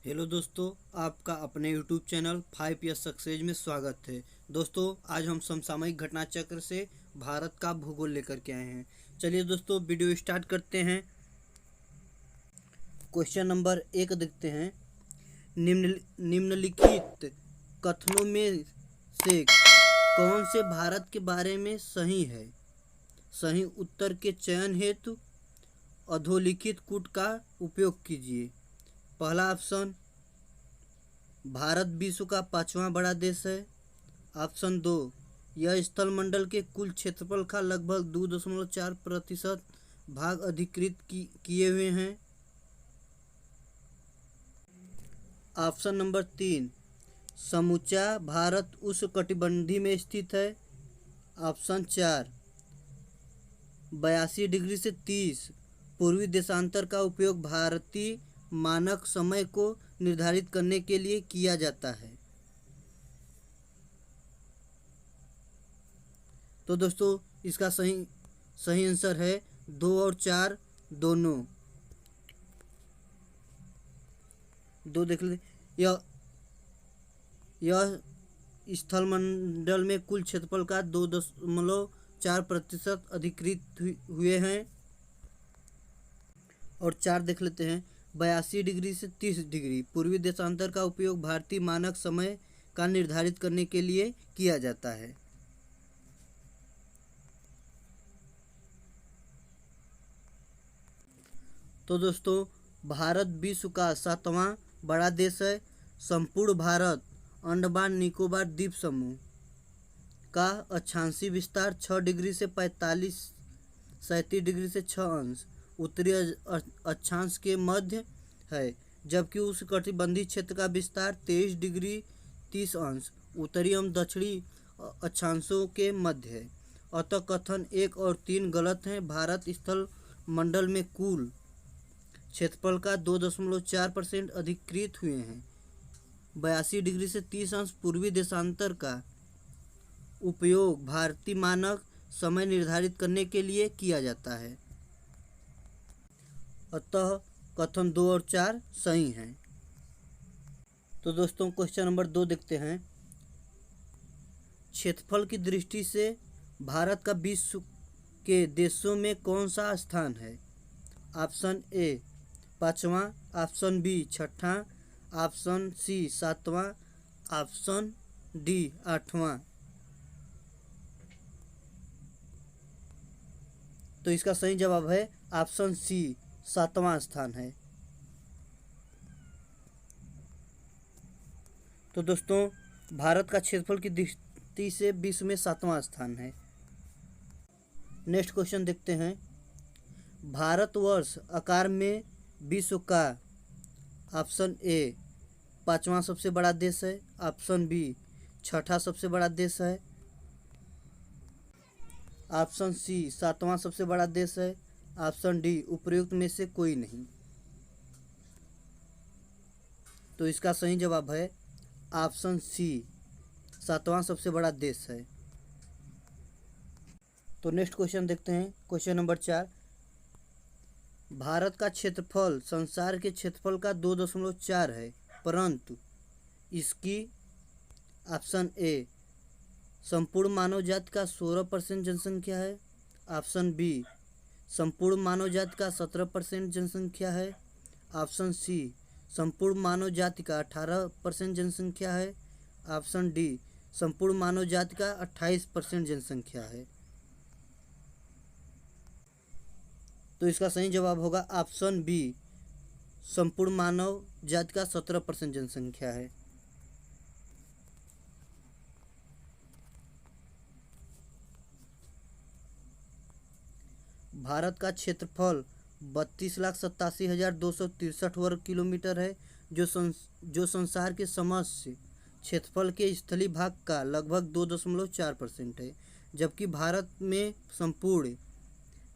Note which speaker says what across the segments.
Speaker 1: Hello दोस्तों, आपका अपने YouTube चैनल 5 सक्सेस में स्वागत है। दोस्तों, आज हम समसामयिक घटना चक्र से भारत का भूगोल लेकर के आए हैं। चलिए दोस्तों, वीडियो स्टार्ट करते हैं। क्वेश्चन नंबर 1 देखते हैं। निम्नलिखित कथनों में से कौन से भारत के बारे में सही है? सही उत्तर के चयन हेतु अधोलिखित कूट का उपयोग कीजिए। पहला ऑप्शन, भारत विश्व का 5वां बड़ा देश है। ऑप्शन 2, यह स्थलमंडल के कुल क्षेत्रफल का लगभग 2.4% भाग अधिकृत किए हुए हैं। ऑप्शन नंबर 3, समूचा भारत उष्णकटिबंधीय में स्थित है। ऑप्शन 4, 82 डिग्री से 30 पूर्वी देशांतर का उपयोग भारतीय मानक समय को निर्धारित करने के लिए किया जाता है। तो दोस्तों, इसका सही आंसर है 2 और 4 दोनों। दो देख ले। यह स्थलमंडल में कुल क्षेत्रफल का 2.4% अधिकृत हुए हैं। और 4 देख लेते हैं। 82 डिग्री से 30 डिग्री पूर्वी देशांतर का उपयोग भारतीय मानक समय का निर्धारित करने के लिए किया जाता है। तो दोस्तों, भारत विश्व का 7वां बड़ा देश है। संपूर्ण भारत अंडमान निकोबार द्वीप समूह का अक्षांशीय विस्तार 6 डिग्री से 37 डिग्री से 6 अंश उत्तरी अक्षांश के मध्य है, जबकि उष्णकटिबंधीय क्षेत्र का विस्तार 23 डिग्री 30 अंश उत्तरी एवं दक्षिणी अक्षांशों के मध्य है। अतः कथन 1 और 3 गलत हैं। भारत स्थल मंडल में कुल क्षेत्रफल का 2.4% अधिकृत हुए हैं। 82 डिग्री से 30 अंश पूर्वी देशांतर का उपयोग भारतीय मानक समय निर्धारित करने के लिए किया जाता है। अतः कथन 2 और 4 सही हैं। तो दोस्तों, क्वेश्चन नंबर 2 देखते हैं। क्षेत्रफल की दृष्टि से भारत का विश्व के देशों में कौन सा स्थान है? ऑप्शन ए 5वां, ऑप्शन बी 6वां, ऑप्शन सी 7वां, ऑप्शन डी 8वां। तो इसका सही जवाब है ऑप्शन सी 7वां स्थान है। तो दोस्तों, भारत का क्षेत्रफल की दृष्टि से विश्व में 7वां स्थान है। नेक्स्ट क्वेश्चन देखते हैं। भारतवर्ष आकार में विश्व का ऑप्शन ए 5वां सबसे बड़ा देश है। ऑप्शन बी 6ठा सबसे बड़ा देश है। ऑप्शन सी 7वां सबसे बड़ा देश है। ऑप्शन डी उपरोक्त में से कोई नहीं। तो इसका सही जवाब है ऑप्शन सी 7वां सबसे बड़ा देश है। तो नेक्स्ट क्वेश्चन देखते हैं। क्वेश्चन नंबर 4, भारत का क्षेत्रफल संसार के क्षेत्रफल का 2.4 है, परंतु इसकी ऑप्शन ए संपूर्ण मानव जाति का 16% जनसंख्या है। ऑप्शन बी संपूर्ण मानव जाति का 17% जनसंख्या है। ऑप्शन सी संपूर्ण मानव जाति का 18% जनसंख्या है। ऑप्शन डी संपूर्ण मानव जाति का 28% जनसंख्या है। तो इसका सही जवाब होगा ऑप्शन बी संपूर्ण मानव जाति का 17% जनसंख्या है। भारत का क्षेत्रफल 32,87,263 वर्ग किलोमीटर है, जो संसार के समस्त क्षेत्रफल के स्थलीय भाग का लगभग 2.4% है, जबकि भारत में संपूर्ण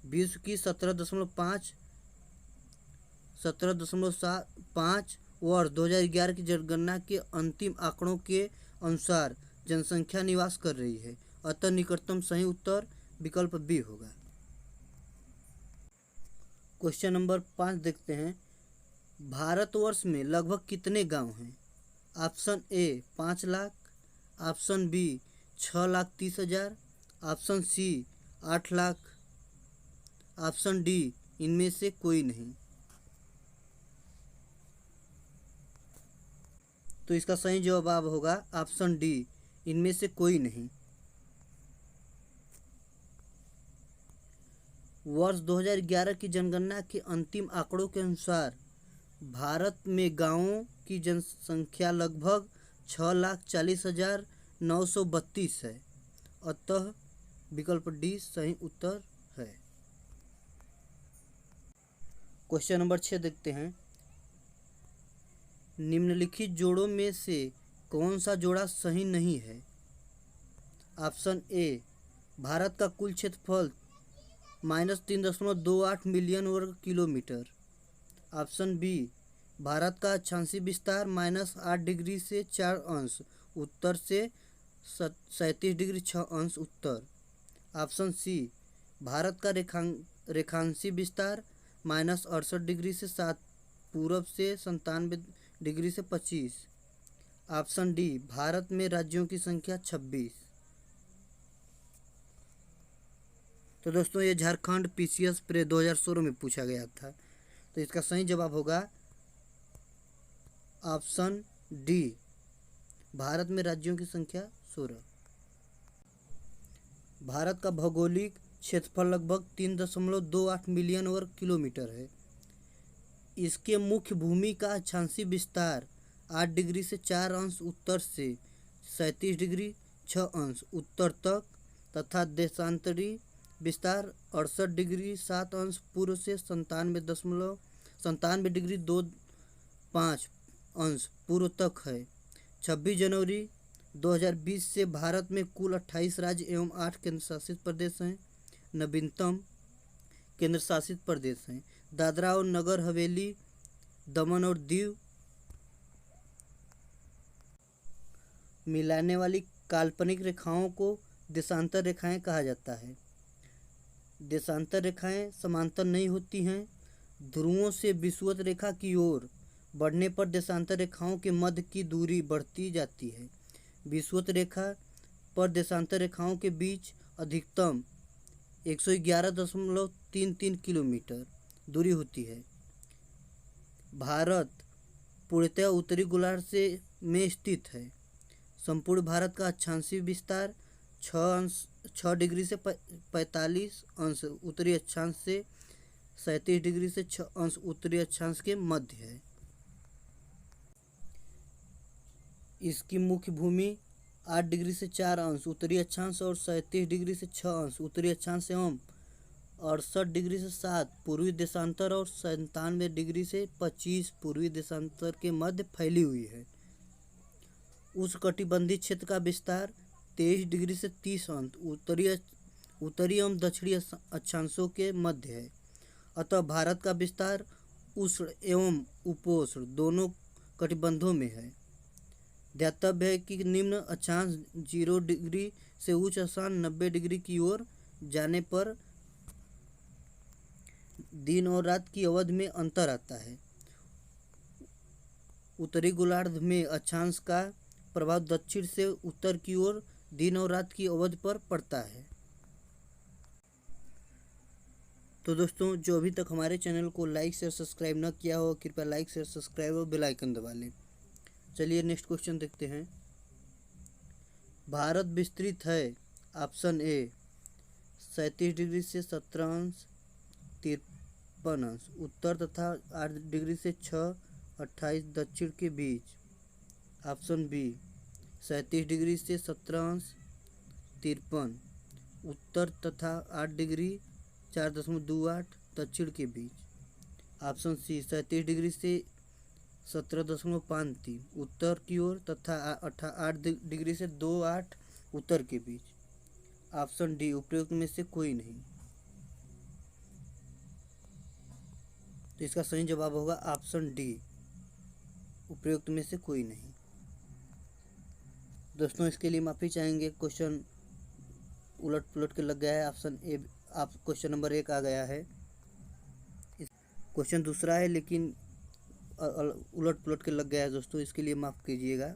Speaker 1: विश्व की 17.5 वर्ष 2011 की जनगणना के अंतिम आंकड़ों के अनुसार जनसंख्या निवास कर रही है। अतः निकटतम सही उत्तर विकल्प बी होगा। क्वेश्चन नंबर 5 देखते हैं। भारतवर्ष में लगभग कितने गांव हैं? Option A 5 lakh, option B 6,30,000, option C 8 lakh, option D इनमें से कोई नहीं। तो इसका सही जवाब होगा ऑप्शन डी, इनमें से कोई नहीं। वर्ष 2011 की जनगणना के अंतिम आंकड़ों के अनुसार भारत में गांवों की जनसंख्या लगभग 6,40,932 है। अतः विकल्प डी सही उत्तर है। क्वेश्चन नंबर 6 देखते हैं। निम्नलिखित जोड़ों में से कौन सा जोड़ा सही नहीं है? ऑप्शन ए भारत का कुल क्षेत्रफल -3.28 मिलियन वर्ग किलोमीटर, ऑप्शन बी भारत का अक्षांशीय विस्तार -8 डिग्री से 4 अंश उत्तर से 37 डिग्री 6 अंश उत्तर, ऑप्शन सी भारत का रेखांशीय विस्तार -68 डिग्री से 7 पूरब से 97 डिग्री से 25, ऑप्शन डी भारत में राज्यों की संख्या 26। तो दोस्तों ये झारखंड पीसीएस प्रे 2016 में पूछा गया था। तो इसका सही जवाब होगा ऑप्शन डी, भारत में राज्यों की संख्या 16। भारत का भौगोलिक क्षेत्रफल लगभग 3.28 मिलियन वर्ग किलोमीटर है। इसके मुख्य भूमि का अक्षांशीय विस्तार 8 डिग्री से 4 अंश उत्तर से 37 डिग्री 6 अंश उत्तर तक तथा देशांतरी विस्तार 68 डिग्री 7 अंश पूर्व से 97 डिग्री 25 अंश पूर्व तक है। 26 जनवरी 2020 से भारत में कुल 28 राज्य एवं 8 केंद्र शासित प्रदेश हैं। नवीनतम केंद्र शासित प्रदेश हैं दादरा और नगर हवेली, दमन और दीव। मिलाने वाली काल्पनिक रेखाओं को देशांतर रेखाएं कहा जाता है। देशांतर रेखाएं समांतर नहीं होती हैं। ध्रुवों से विषुवत रेखा की ओर बढ़ने पर देशांतर रेखाओं के मध्य की दूरी बढ़ती जाती है। विषुवत रेखा पर देशांतर रेखाओं के बीच अधिकतम 111.33 किलोमीटर दूरी होती है। भारत पूर्णतः उत्तरी गोलार्ध में स्थित है। संपूर्ण भारत का अक्षांशीय विस्तार 6 डिग्री से 45 अंश उत्तरी अक्षांश से 37 डिग्री से 6 अंश उत्तरी अक्षांश के मध्य है। इसकी मुख्य भूमि 8 डिग्री से 4 अंश उत्तरी अक्षांश और 37 डिग्री से 6 अंश उत्तरी अक्षांश एवं 68 डिग्री से 7 पूर्वी देशांतर और 97 डिग्री से 25 पूर्वी देशांतर के मध्य फैली हुई है। उष्णकटिबंधीय क्षेत्र का विस्तार 23 डिग्री से 30 अंश उत्तरी एवं दक्षिणी अक्षांशों के मध्य है। अतः भारत का विस्तार उष्ण एवं उपोष्ण दोनों कटिबंधों में है। ध्यातव्य है कि निम्न अक्षांश 0 डिग्री से उच्च अक्षांश 90 डिग्री की ओर जाने पर दिन और रात की अवधि में अंतर आता है। उत्तरी गोलार्ध में अक्षांश का प्रभाव दक्षिण से उत्तर की ओर दिन और रात की अवधि पर पड़ता है। तो दोस्तों जो अभी तक हमारे चैनल को लाइक शेयर सब्सक्राइब न किया हो कृपया लाइक शेयर सब्सक्राइब और बेल आइकन दबा लें। चलिए नेक्स्ट क्वेश्चन देखते हैं। भारत विस्तृत है ऑप्शन ए 37 डिग्री से 17 अंश 53 अंश उत्तर तथा 8 डिग्री से 6-28 दक्षिण के बीच, ऑप्शन बी 37 डिग्री से 17 अंश 53 उत्तर तथा 8 डिग्री 4.28 दक्षिण के बीच, ऑप्शन सी 37 डिग्री से 17.53 उत्तर की ओर तथा 8 डिग्री से 28 उत्तर के बीच, ऑप्शन डी उपयुक्त में से कोई नहीं। तो इसका सही जवाब होगा ऑप्शन डी उपयुक्त में से कोई नहीं। दोस्तों इसके लिए माफ़ी चाहेंगे, क्वेश्चन उलट पुलट के लग गया है। ऑप्शन ए आप क्वेश्चन नंबर 1 आ गया है, क्वेश्चन दूसरा है लेकिन उलट पुलट के लग गया है दोस्तों, इसके लिए माफ़ कीजिएगा।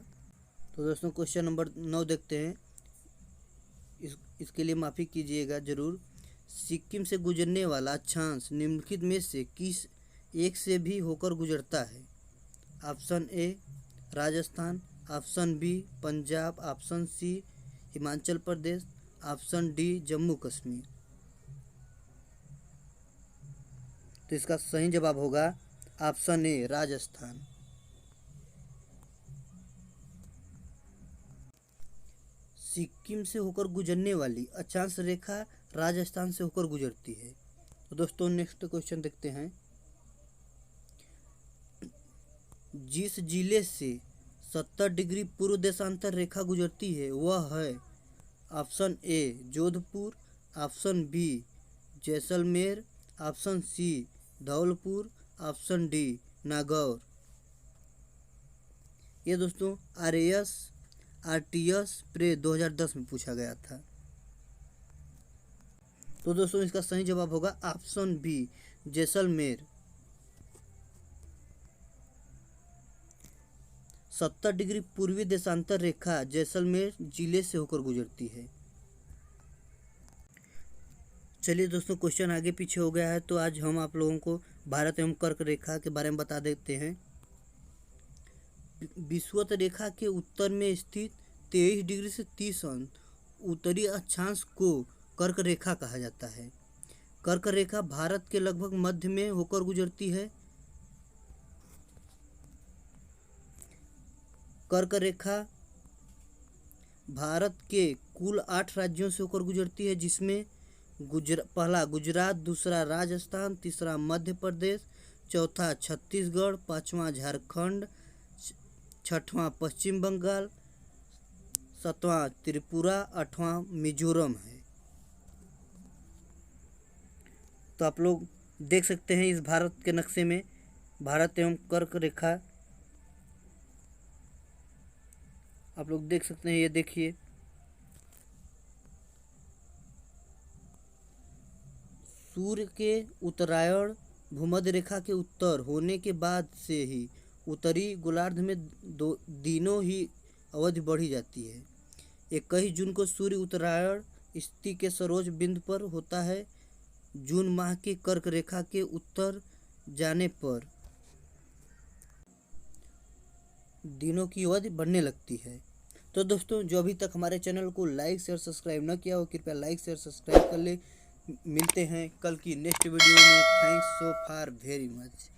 Speaker 1: तो दोस्तों क्वेश्चन नंबर 9 देखते हैं, इसके लिए माफ़ी कीजिएगा ज़रूर। सिक्किम से गुजरने वाला अक्षांश निम्नलिखित में से किस एक से भी होकर गुजरता है? Option A Rajasthan, option B Punjab, option C Himachal Pradesh, option D Jammu Kashmir. तो इसका सही जवाब होगा ऑप्शन ए राजस्थान। सिक्किम से होकर गुजरने वाली अक्षांश रेखा राजस्थान से होकर गुजरती है। तो दोस्तों नेक्स्ट क्वेश्चन देखते हैं। जिस जिले से 70 डिग्री पूर्व देशांतर रेखा गुजरती है वह है? Option A Jodhpur, option B Jaisalmer, option C Dholpur, option D Nagaur. ये दोस्तों आरटीएस प्रे 2010 में पूछा गया था। तो दोस्तों इसका सही जवाब होगा ऑप्शन बी जैसलमेर। 70 डिग्री पूर्वी देशांतर रेखा जैसलमेर जिले से होकर गुजरती है। चलिए दोस्तों क्वेश्चन आगे पीछे हो गया है, तो आज हम आप लोगों को भारत एवं कर्क रेखा के बारे में बता देते हैं। विषुवत रेखा के उत्तर में स्थित 23 डिग्री से 30 अंश उत्तरी अक्षांश को कर्क रेखा कहा जाता है। कर्क रेखा भारत के लगभग मध्य में होकर गुजरती है। कर्क रेखा भारत के कुल 8 राज्यों से होकर गुजरती है, जिसमें पहला गुजरात, दूसरा राजस्थान, तीसरा मध्य प्रदेश, चौथा छत्तीसगढ़, पांचवा झारखंड, छठवां पश्चिम बंगाल, सातवां त्रिपुरा, आठवां मिजोरम है। तो आप लोग देख सकते हैं इस भारत के नक्शे में भारत एवं कर्क रेखा आप लोग देख सकते हैं। ये देखिए सूर्य के उत्तरायण भूमध्य रेखा के उत्तर होने के बाद से ही उत्तरी गोलार्ध में दिनों ही अवधि बढ़ी जाती है। 21 जून को सूर्य उत्तरायण स्थिति के सरोज बिंदु पर होता है। जून माह के कर्क रेखा के उत्तर जाने पर दिनों की अवधि बढ़ने लगती है। तो दोस्तों जो अभी तक हमारे चैनल को लाइक शेयर सब्सक्राइब न किया हो कृपया लाइक शेयर सब्सक्राइब कर ले। मिलते हैं कल की नेक्स्ट वीडियो में। थैंक्स सो फार वेरी मच।